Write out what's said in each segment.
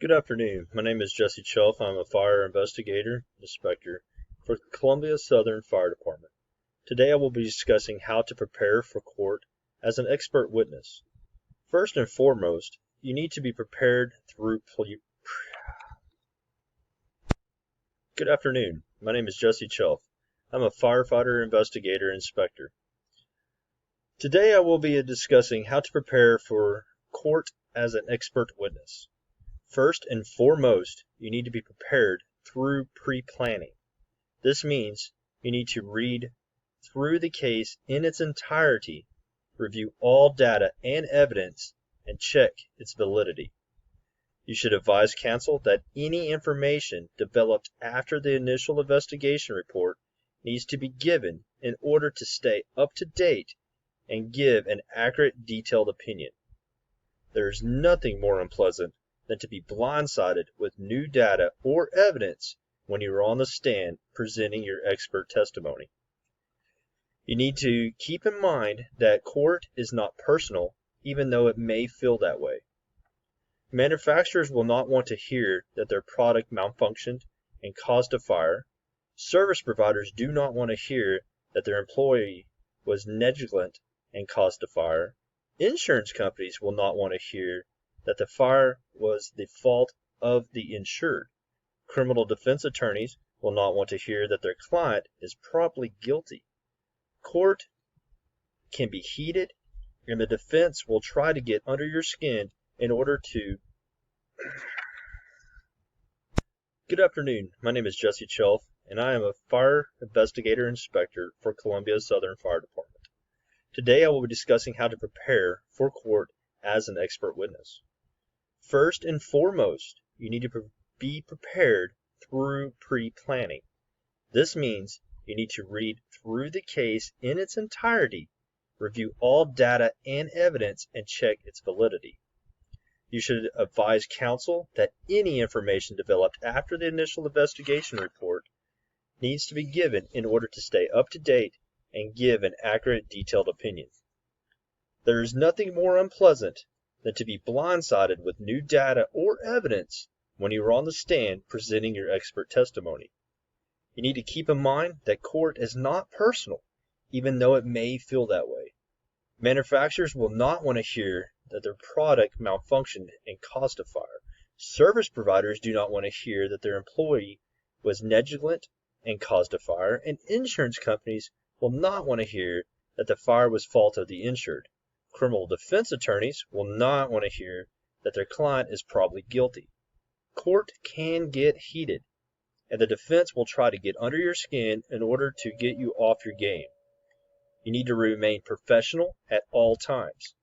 Good afternoon. My name is Jesse Chelf. I'm a fire investigator inspector for the Columbia Southern Fire Department. Today I will be discussing how to prepare for court as an expert witness. First and foremost, you need to be prepared through Good afternoon. My name is Jesse Chelf. I'm a firefighter investigator inspector. Today I will be discussing how to prepare for court as an expert witness. First and foremost, you need to be prepared through pre-planning. This means you need to read through the case in its entirety, review all data and evidence, and check its validity. You should advise counsel that any information developed after the initial investigation report needs to be given in order to stay up to date and give an accurate, detailed opinion. There is nothing more unpleasant than to be blindsided with new data or evidence when you are on the stand presenting your expert testimony. You need to keep in mind that court is not personal, even though it may feel that way. Manufacturers will not want to hear that their product malfunctioned and caused a fire. Service providers do not want to hear that their employee was negligent and caused a fire. Insurance companies will not want to hear that the fire was the fault of the insured. Criminal defense attorneys will not want to hear that their client is probably guilty. Court can be heated, and the defense will try to get under your skin in order to... Good afternoon. My name is Jesse Chelf, and I am a fire investigator inspector for Columbia Southern Fire Department. Today I will be discussing how to prepare for court as an expert witness. First and foremost, you need to be prepared through pre-planning. This means you need to read through the case in its entirety, review all data and evidence, and check its validity. You should advise counsel that any information developed after the initial investigation report needs to be given in order to stay up to date and give an accurate, detailed opinion. There is nothing more unpleasant than to be blindsided with new data or evidence when you are on the stand presenting your expert testimony. You need to keep in mind that court is not personal, even though it may feel that way. Manufacturers will not want to hear that their product malfunctioned and caused a fire. Service providers do not want to hear that their employee was negligent and caused a fire, and insurance companies will not want to hear that the fire was fault of the insured. Criminal defense attorneys will not want to hear that their client is probably guilty. Court can get heated, and the defense will try to get under your skin in order to get you off your game. You need to remain professional at all times.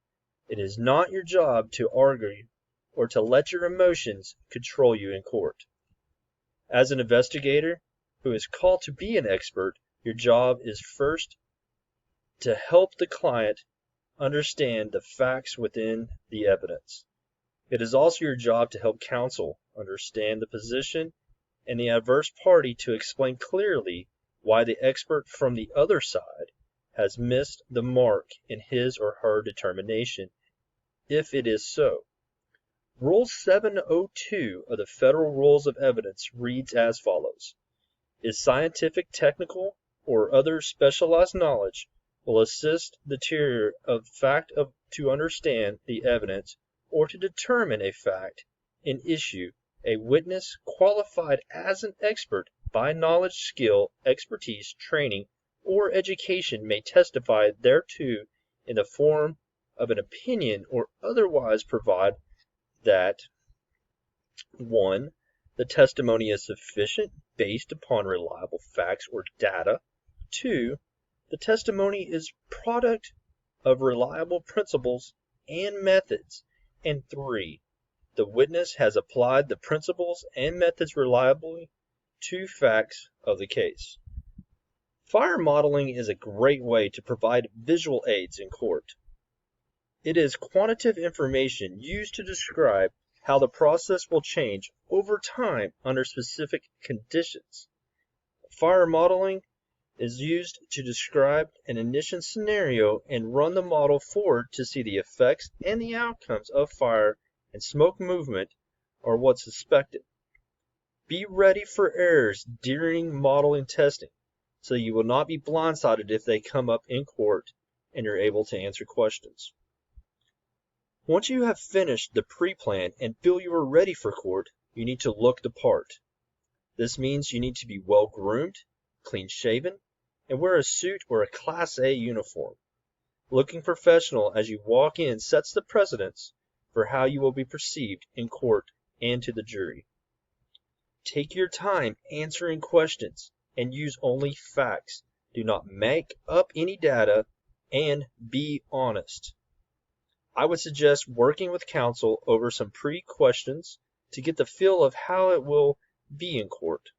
It is not your job to argue or to let your emotions control you in court. As an investigator who is called to be an expert, your job is first to help the client understand the facts within the evidence. It is also your job to help counsel understand the position and the adverse party to explain clearly why the expert from the other side has missed the mark in his or her determination, if it is so. Rule 702 of the Federal Rules of Evidence reads as follows: Is scientific, technical, or other specialized knowledge will assist the teacher of fact to understand the evidence or to determine a fact in issue, a witness qualified as an expert by knowledge, skill, expertise, training, or education may testify thereto in the form of an opinion or otherwise provide that 1. The testimony is sufficient based upon reliable facts or data. 2. The testimony is product of reliable principles and methods. And 3. The witness has applied the principles and methods reliably to facts of the case. Fire modeling is a great way to provide visual aids in court. It is quantitative information used to describe how the process will change over time under specific conditions. Fire modeling is used to describe an initial scenario and run the model forward to see the effects and the outcomes of fire and smoke movement or what's suspected. Be ready for errors during modeling testing, so you will not be blindsided if they come up in court and you're able to answer questions. Once you have finished the pre-plan and feel you are ready for court, you need to look the part. This means you need to be well groomed, clean shaven, and wear a suit or a Class A uniform. Looking professional as you walk in sets the precedence for how you will be perceived in court and to the jury. Take your time answering questions and use only facts. Do not make up any data, and be honest. I would suggest working with counsel over some pre-questions to get the feel of how it will be in court.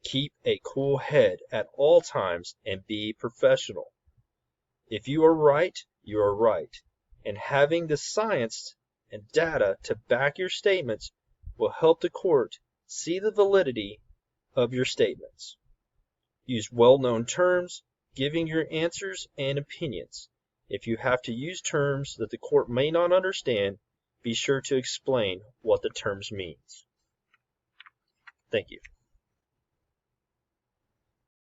Keep a cool head at all times and be professional. If you are right, you are right, and having the science and data to back your statements will help the court see the validity of your statements. Use well-known terms, giving your answers and opinions. If you have to use terms that the court may not understand, be sure to explain what the terms means. Thank you.